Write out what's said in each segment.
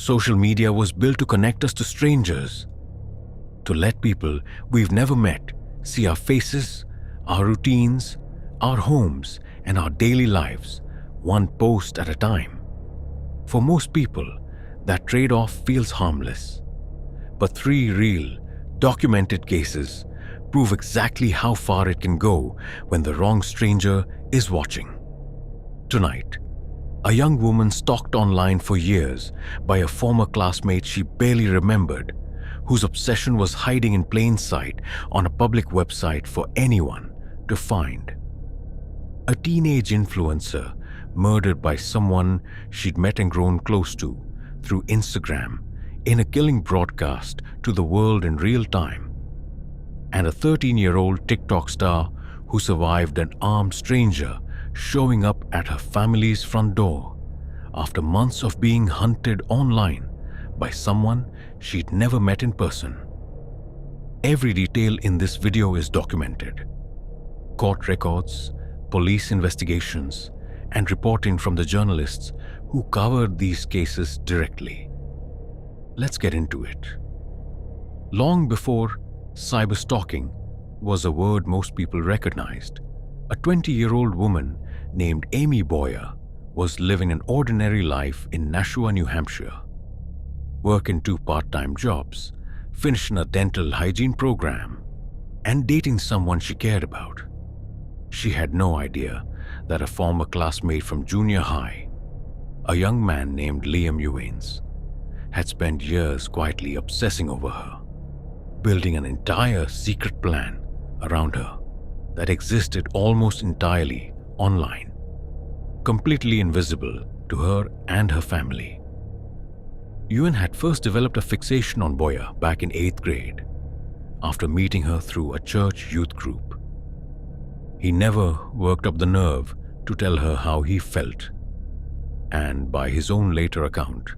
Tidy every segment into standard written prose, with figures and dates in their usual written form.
Social media was built to connect us to strangers, to let people we've never met see our faces, our routines, our homes, and our daily lives, one post at a time. For most people, that trade-off feels harmless. But 3 real, documented cases prove exactly how far it can go when the wrong stranger is watching. Tonight, a young woman stalked online for years by a former classmate she barely remembered, whose obsession was hiding in plain sight on a public website for anyone to find. A teenage influencer murdered by someone she'd met and grown close to through Instagram in a killing broadcast to the world in real time. And a 13-year-old TikTok star who survived an armed stranger showing up at her family's front door after months of being hunted online by someone she'd never met in person. Every detail in this video is documented. Court records, police investigations, and reporting from the journalists who covered these cases directly. Let's get into it. Long before cyberstalking was a word most people recognized, a 20-year-old woman named Amy Boyer was living an ordinary life in Nashua, New Hampshire. Working 2 part-time jobs, finishing a dental hygiene program, and dating someone she cared about. She had no idea that a former classmate from junior high, a young man named Liam Ewens, had spent years quietly obsessing over her, building an entire secret plan around her that existed almost entirely online, completely invisible to her and her family. Ewan had first developed a fixation on Boyer back in 8th grade, after meeting her through a church youth group. He never worked up the nerve to tell her how he felt, and by his own later account,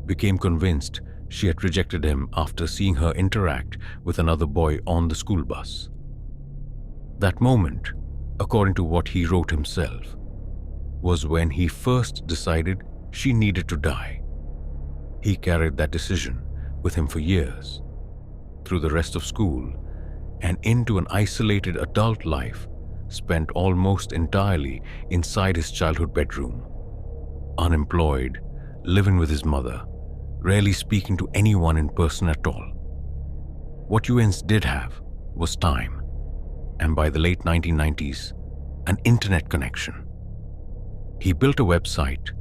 became convinced she had rejected him after seeing her interact with another boy on the school bus. That moment, according to what he wrote himself, was when he first decided she needed to die. He carried that decision with him for years, through the rest of school, and into an isolated adult life spent almost entirely inside his childhood bedroom. Unemployed, living with his mother, rarely speaking to anyone in person at all. What Ewens did have was time, and by the late 1990s, an internet connection. He built a website,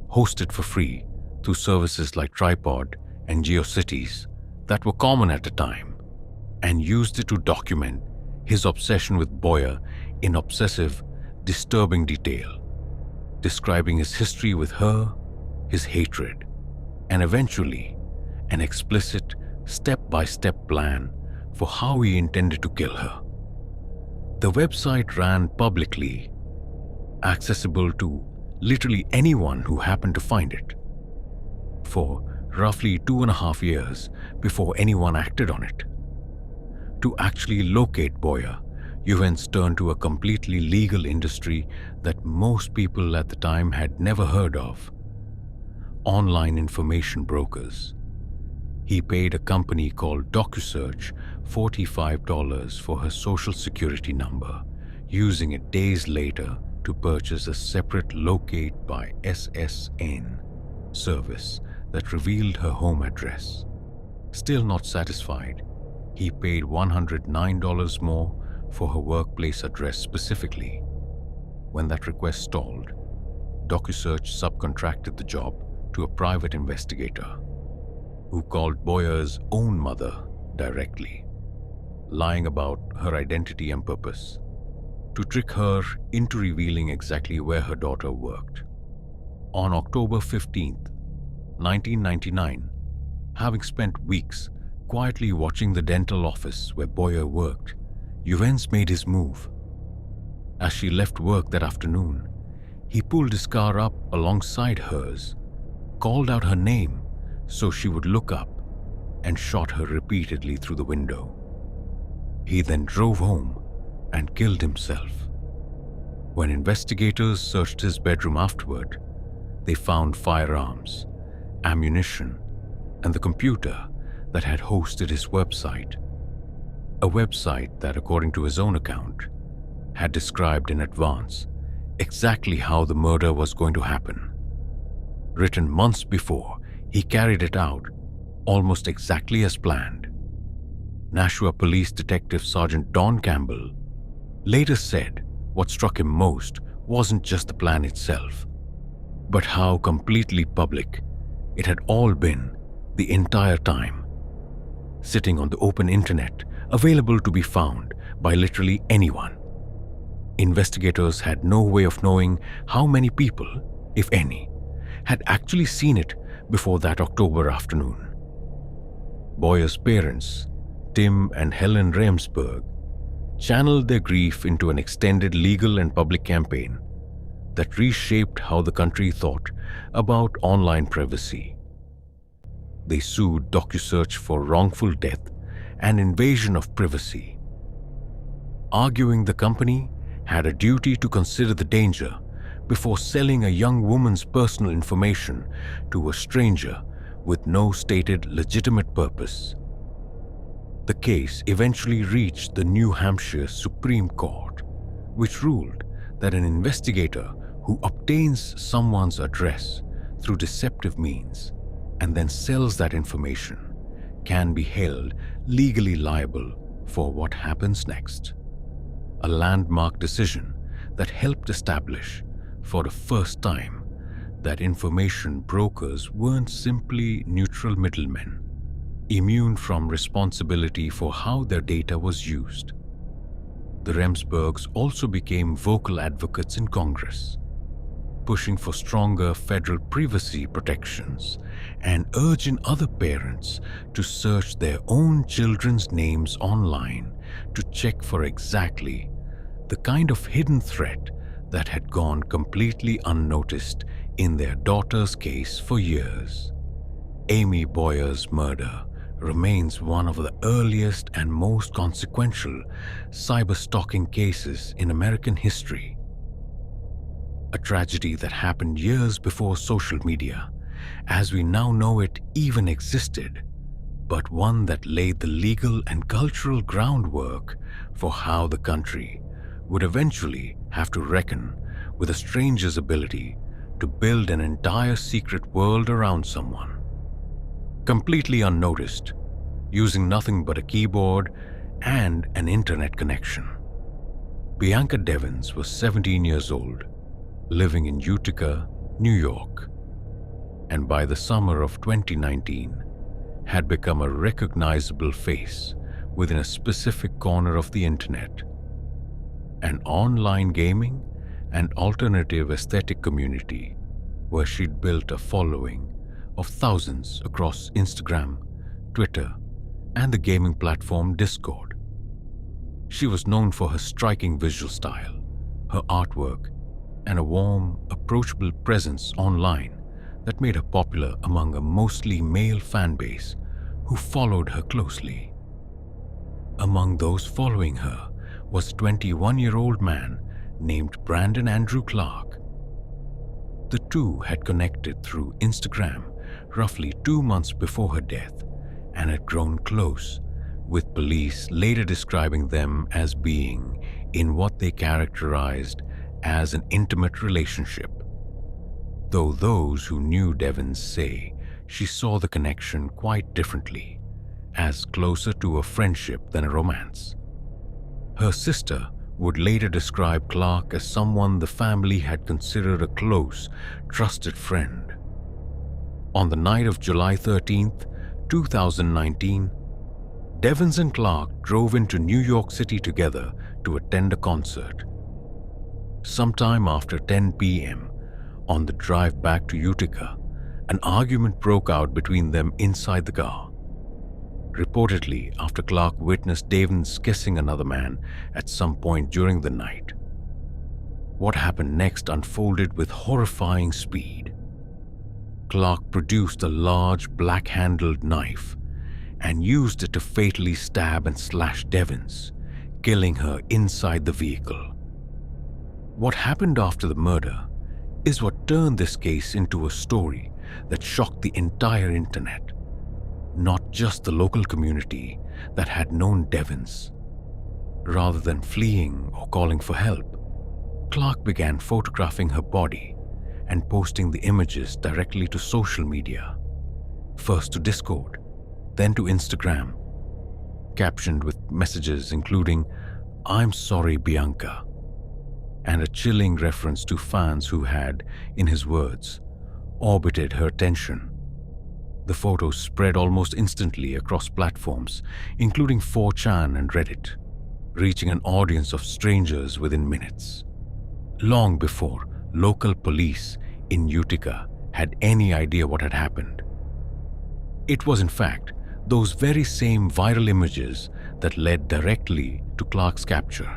hosted for free through services like Tripod and GeoCities that were common at the time, and used it to document his obsession with Boyer in obsessive, disturbing detail, describing his history with her, his hatred, and eventually an explicit step-by-step plan for how he intended to kill her. The website ran publicly, accessible to literally anyone who happened to find it, for roughly 2.5 years before anyone acted on it. To actually locate Boyer, Ewens turned to a completely legal industry that most people at the time had never heard of: online information brokers. He paid a company called DocuSearch $45 for her social security number, using it days later to purchase a separate Locate by SSN service that revealed her home address. Still not satisfied, he paid $109 more for her workplace address specifically. When that request stalled, DocuSearch subcontracted the job to a private investigator who called Boyer's own mother directly, lying about her identity and purpose, to trick her into revealing exactly where her daughter worked. On October 15th, 1999, having spent weeks quietly watching the dental office where Boyer worked, Ewens made his move. As she left work that afternoon, he pulled his car up alongside hers, called out her name so she would look up, and shot her repeatedly through the window. He then drove home and killed himself. When investigators searched his bedroom afterward, they found firearms, ammunition, and the computer that had hosted his website. A website that, according to his own account, had described in advance exactly how the murder was going to happen. Written months before, he carried it out almost exactly as planned. Nashua Police Detective Sergeant Don Campbell later said what struck him most wasn't just the plan itself, but how completely public it had all been the entire time, sitting on the open internet, available to be found by literally anyone. Investigators had no way of knowing how many people, if any, had actually seen it before that October afternoon. Boyer's parents, Tim and Helen Remsburg, channeled their grief into an extended legal and public campaign that reshaped how the country thought about online privacy. They sued DocuSearch for wrongful death and invasion of privacy, arguing the company had a duty to consider the danger before selling a young woman's personal information to a stranger with no stated legitimate purpose. The case eventually reached the New Hampshire Supreme Court, which ruled that an investigator who obtains someone's address through deceptive means and then sells that information can be held legally liable for what happens next. A landmark decision that helped establish, for the first time, that information brokers weren't simply neutral middlemen, immune from responsibility for how their data was used. The Remsburgs also became vocal advocates in Congress, pushing for stronger federal privacy protections and urging other parents to search their own children's names online to check for exactly the kind of hidden threat that had gone completely unnoticed in their daughter's case for years. Amy Boyer's murder remains one of the earliest and most consequential cyber-stalking cases in American history. A tragedy that happened years before social media, as we now know it, even existed, but one that laid the legal and cultural groundwork for how the country would eventually have to reckon with a stranger's ability to build an entire secret world around someone, completely unnoticed, using nothing but a keyboard and an internet connection. Bianca Devins was 17 years old, living in Utica, New York, and by the summer of 2019 had become a recognizable face within a specific corner of the internet, an online gaming and alternative aesthetic community where she'd built a following of thousands across Instagram, Twitter, and the gaming platform Discord. She was known for her striking visual style, her artwork, and a warm, approachable presence online that made her popular among a mostly male fan base who followed her closely. Among those following her was a 21-year-old man named Brandon Andrew Clark. The two had connected through Instagram roughly 2 months before her death and had grown close, with police later describing them as being in what they characterized as an intimate relationship, though those who knew Devins say she saw the connection quite differently, as closer to a friendship than a romance. Her sister would later describe Clark as someone the family had considered a close, trusted friend. On the night of July 13th, 2019, Devins and Clark drove into New York City together to attend a concert. Sometime after 10 p.m., on the drive back to Utica, an argument broke out between them inside the car. Reportedly, after Clark witnessed Devins kissing another man at some point during the night. What happened next unfolded with horrifying speed. Clark produced a large black-handled knife and used it to fatally stab and slash Devins, killing her inside the vehicle. What happened after the murder is what turned this case into a story that shocked the entire internet. not just the local community that had known Devins. Rather than fleeing or calling for help, Clark began photographing her body and posting the images directly to social media, first to Discord, then to Instagram, captioned with messages including, "I'm sorry, Bianca," and a chilling reference to fans who had, in his words, orbited her attention. The photos spread almost instantly across platforms, including 4chan and Reddit, reaching an audience of strangers within minutes, long before local police in Utica had any idea what had happened. It was, in fact, those very same viral images that led directly to Clark's capture.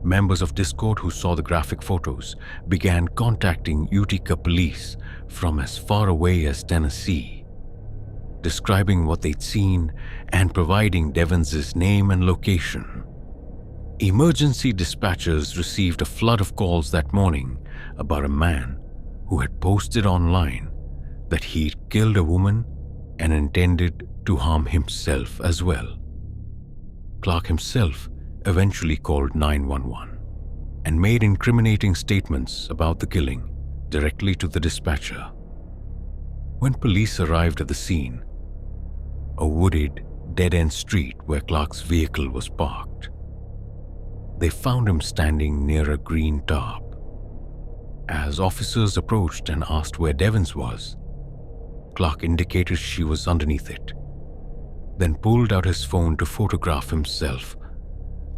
Members of Discord who saw the graphic photos began contacting Utica police from as far away as Tennessee, describing what they'd seen and providing Devins' name and location. Emergency dispatchers received a flood of calls that morning about a man who had posted online that he'd killed a woman and intended to harm himself as well. Clark himself eventually called 911 and made incriminating statements about the killing directly to the dispatcher. When police arrived at the scene, a wooded, dead-end street where Clark's vehicle was parked, they found him standing near a green tarp. As officers approached and asked where Devins was, Clark indicated she was underneath it, then pulled out his phone to photograph himself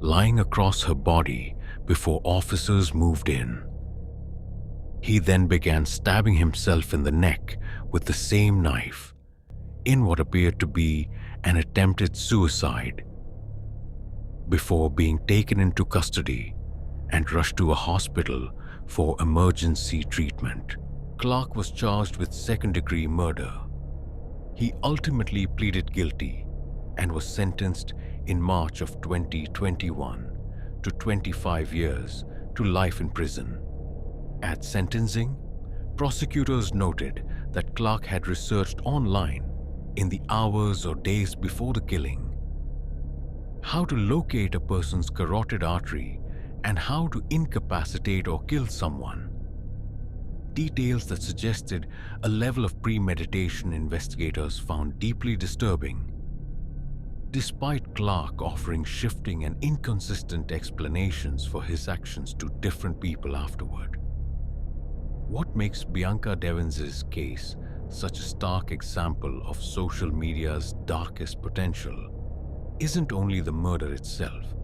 lying across her body before officers moved in. He then began stabbing himself in the neck with the same knife in what appeared to be an attempted suicide, before being taken into custody and rushed to a hospital for emergency treatment. Clark was charged with second-degree murder. He ultimately pleaded guilty and was sentenced in March of 2021 to 25 years to life in prison. At sentencing, prosecutors noted that Clark had researched online in the hours or days before the killing how to locate a person's carotid artery and how to incapacitate or kill someone. Details that suggested a level of premeditation investigators found deeply disturbing. Despite Clark offering shifting and inconsistent explanations for his actions to different people afterward. What makes Bianca Devins' case such a stark example of social media's darkest potential isn't only the murder itself.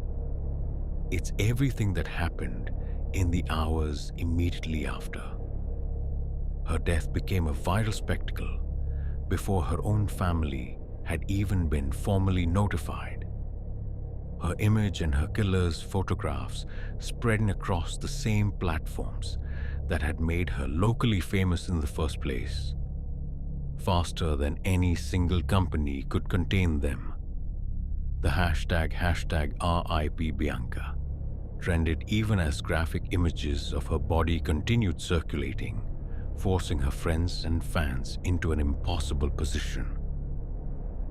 It's everything that happened in the hours immediately after. Her death became a viral spectacle before her own family had even been formally notified. Her image and her killer's photographs spreading across the same platforms that had made her locally famous in the first place, faster than any single company could contain them. The hashtag #RIPBianca trended even as graphic images of her body continued circulating, forcing her friends and fans into an impossible position,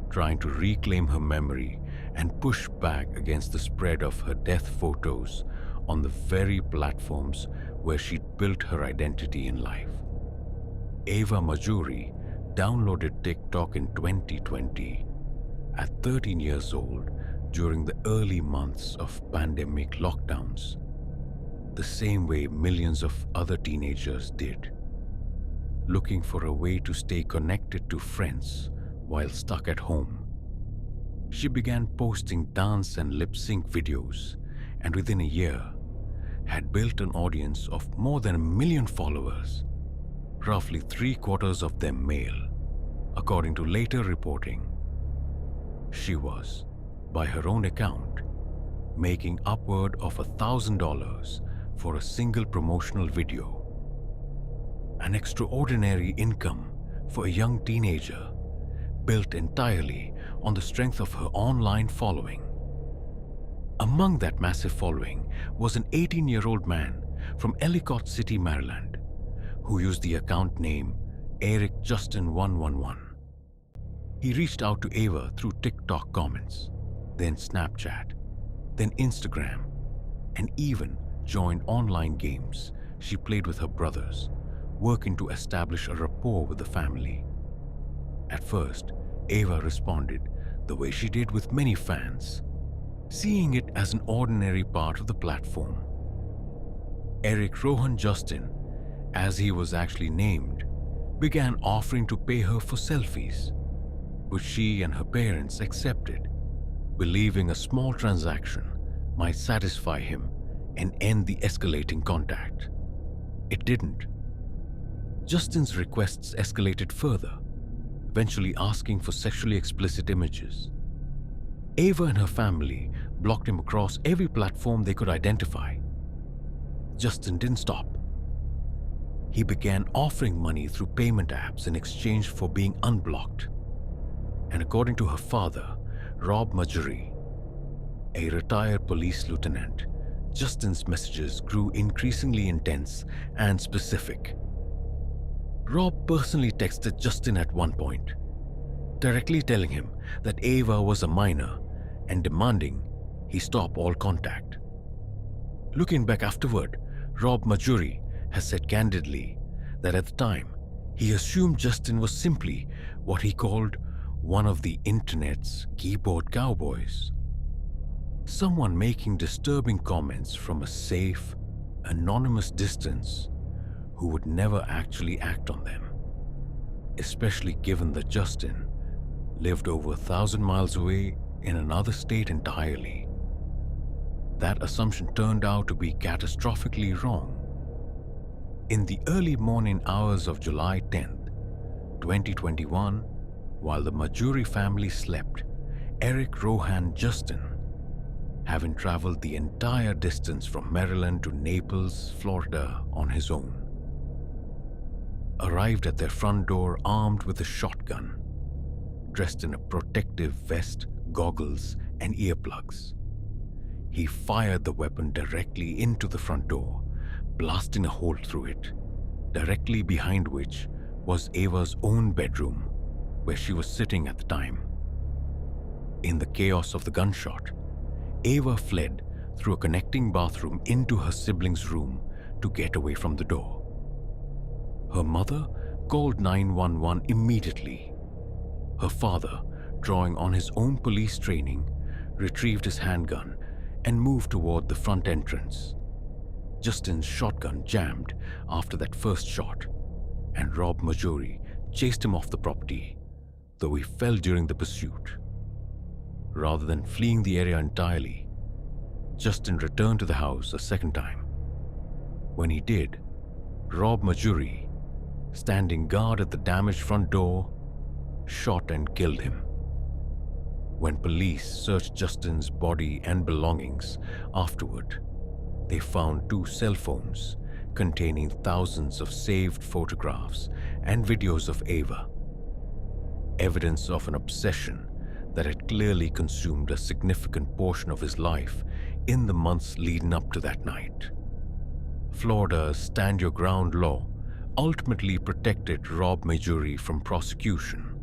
trying to reclaim her memory and push back against the spread of her death photos on the very platforms where she'd built her identity in life. Ava Majuri downloaded TikTok in 2020 at 13 years old during the early months of pandemic lockdowns, the same way millions of other teenagers did, looking for a way to stay connected to friends while stuck at home. She began posting dance and lip-sync videos, and within a year had built an audience of more than 1 million followers, roughly 3/4 of them male, according to later reporting. She was, by her own account, making upward of $1,000 for a single promotional video. An extraordinary income for a young teenager, built entirely on the strength of her online following. Among that massive following was an 18-year-old man from Ellicott City, Maryland, who used the account name Eric Justin 111. He reached out to Ava through TikTok comments, then Snapchat, then Instagram, and even joined online games she played with her brothers, working to establish a rapport with the family. At first, Ava responded the way she did with many fans, seeing it as an ordinary part of the platform. Eric Rohan Justin, as he was actually named, began offering to pay her for selfies, which she and her parents accepted, believing a small transaction might satisfy him and end the escalating contact. It didn't. Justin's requests escalated further, eventually asking for sexually explicit images. Ava and her family blocked him across every platform they could identify. Justin didn't stop. He began offering money through payment apps in exchange for being unblocked. And according to her father, Rob Marjorie, a retired police lieutenant, Justin's messages grew increasingly intense and specific. Rob personally texted Justin at one point, directly telling him that Ava was a minor and demanding he stop all contact. Looking back afterward, Rob Marjorie has said candidly that at the time he assumed Justin was simply what he called one of the internet's keyboard cowboys. Someone making disturbing comments from a safe, anonymous distance who would never actually act on them, especially given that Justin lived over 1,000 miles away in another state entirely. That assumption turned out to be catastrophically wrong. In the early morning hours of July 10th, 2021, while the Marjorie family slept, Eric Rohan Justin, having traveled the entire distance from Maryland to Naples, Florida on his own, arrived at their front door armed with a shotgun, dressed in a protective vest, goggles, and earplugs. He fired the weapon directly into the front door, blasting a hole through it, directly behind which was Ava's own bedroom, where she was sitting at the time. In the chaos of the gunshot, Ava fled through a connecting bathroom into her siblings' room to get away from the door. Her mother called 911 immediately. Her father, drawing on his own police training, retrieved his handgun and moved toward the front entrance. Justin's shotgun jammed after that first shot, and Rob Marjorie chased him off the property, though he fell during the pursuit. Rather than fleeing the area entirely, Justin returned to the house a second time. When he did, Rob Marjorie, standing guard at the damaged front door, shot and killed him. When police searched Justin's body and belongings afterward, they found 2 cell phones containing thousands of saved photographs and videos of Ava, evidence of an obsession that had clearly consumed a significant portion of his life in the months leading up to that night. Florida's Stand Your Ground law ultimately protected Rob Marjorie from prosecution,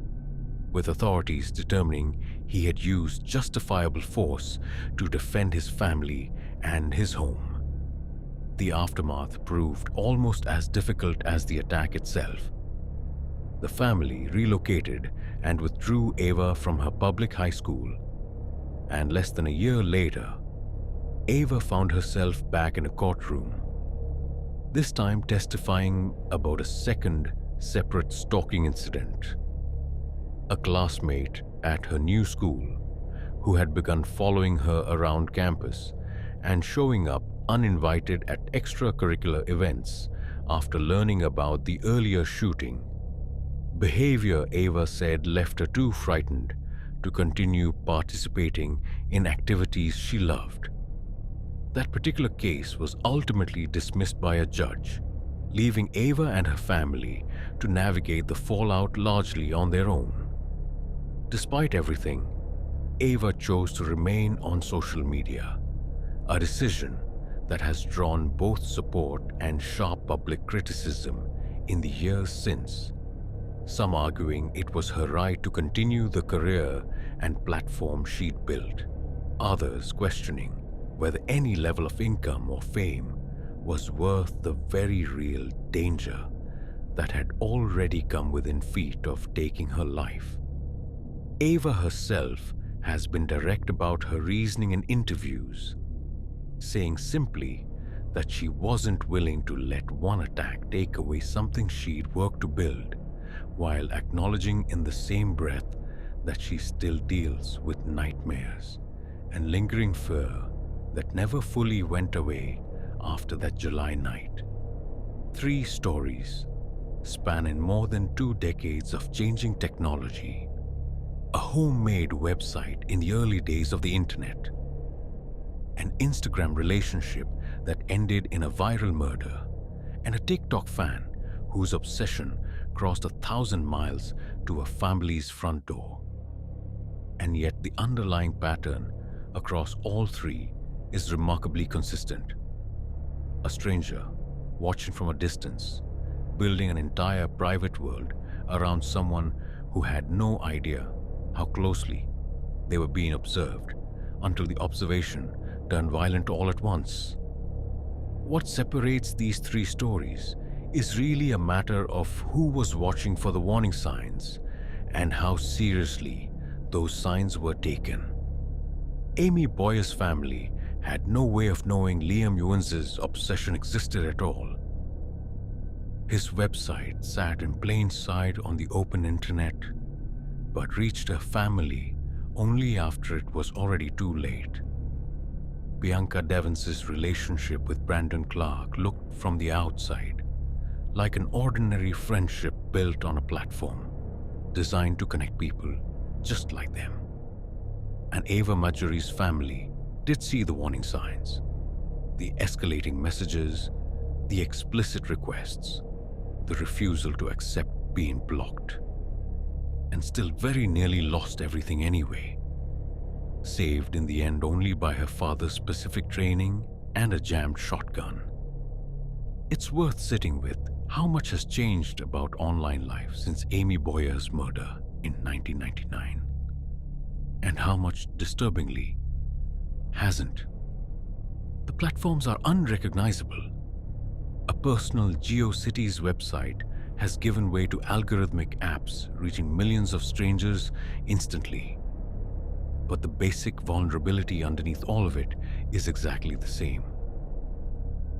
with authorities determining he had used justifiable force to defend his family and his home. The aftermath proved almost as difficult as the attack itself. The family relocated and withdrew Ava from her public high school, and less than a year later, Ava found herself back in a courtroom, this time testifying about a second separate stalking incident. A classmate at her new school who had begun following her around campus and showing up uninvited at extracurricular events after learning about the earlier shooting. Behavior, Ava said, left her too frightened to continue participating in activities she loved. That particular case was ultimately dismissed by a judge, leaving Ava and her family to navigate the fallout largely on their own. Despite everything, Ava chose to remain on social media, a decision that has drawn both support and sharp public criticism in the years since. some arguing it was her right to continue the career and platform she'd built, others questioning whether any level of income or fame was worth the very real danger that had already come within feet of taking her life. Ava herself has been direct about her reasoning in interviews, saying simply that she wasn't willing to let one attack take away something she'd worked to build, while acknowledging in the same breath that she still deals with nightmares and lingering fear that never fully went away after that July night. 3 stories spanning more than 2 decades of changing technology, a homemade website in the early days of the internet, an Instagram relationship that ended in a viral murder, and a TikTok fan whose obsession crossed 1,000 miles to a family's front door. And yet the underlying pattern across all 3 is remarkably consistent. A stranger, watching from a distance, building an entire private world around someone who had no idea how closely they were being observed until the observation turned violent all at once. What separates these 3 stories is really a matter of who was watching for the warning signs and how seriously those signs were taken. Amy Boyer's family had no way of knowing Liam Ewens's obsession existed at all. His website sat in plain sight on the open internet, but reached her family only after it was already too late. Bianca Devons's relationship with Brandon Clark looked from the outside like an ordinary friendship built on a platform designed to connect people just like them. And Ava Marjorie's family did see the warning signs, the escalating messages, the explicit requests, the refusal to accept being blocked, and still very nearly lost everything anyway, saved in the end only by her father's specific training and a jammed shotgun. It's worth sitting with how much has changed about online life since Amy Boyer's murder in 1999, and how much, disturbingly, hasn't. The platforms are unrecognizable. A personal GeoCities website has given way to algorithmic apps reaching millions of strangers instantly. But the basic vulnerability underneath all of it is exactly the same.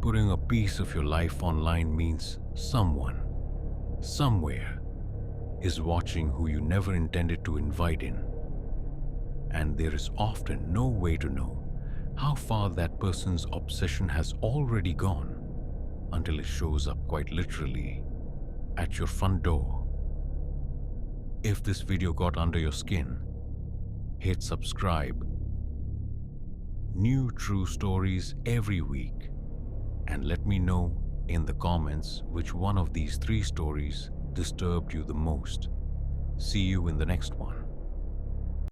Putting a piece of your life online means someone, somewhere, is watching who you never intended to invite in. And there is often no way to know how far that person's obsession has already gone until it shows up quite literally at your front door. If this video got under your skin, hit subscribe. New true stories every week, and let me know in the comments which one of these 3 stories disturbed you the most. See you in the next one.